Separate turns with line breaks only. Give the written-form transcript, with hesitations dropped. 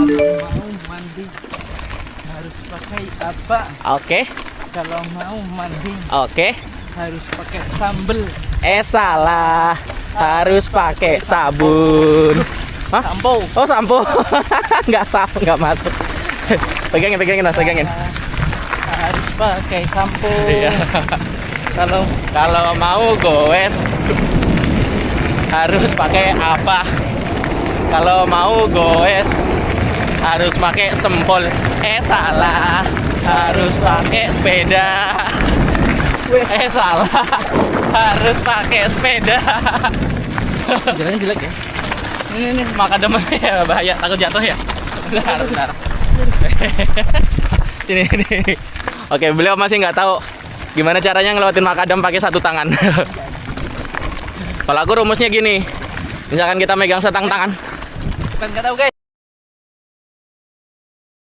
mau mandi harus pakai apa?
Oke.
Kalau mau mandi
Oke.
harus pakai sambel.
Salah. Harus pakai sabun. Hah?
Sampo.
Oh, sampo. Nggak masuk. Pegangin Mas, pegangin.
Harus pakai sampo.
Iya. Kalau mau goes harus pakai apa? Kalau mau goes harus pakai sempol. Salah. Harus pakai sepeda. Salah. Harus pakai sepeda.
Jalannya jelek ya.
Ini makadam ya, bahaya, takut jatuh ya. Bentar. Sini. Oke, beliau masih nggak tahu gimana caranya ngelewatin makadam pakai satu tangan. Kalau aku rumusnya gini, misalkan kita megang setang tangan.
Kan nggak tahu guys.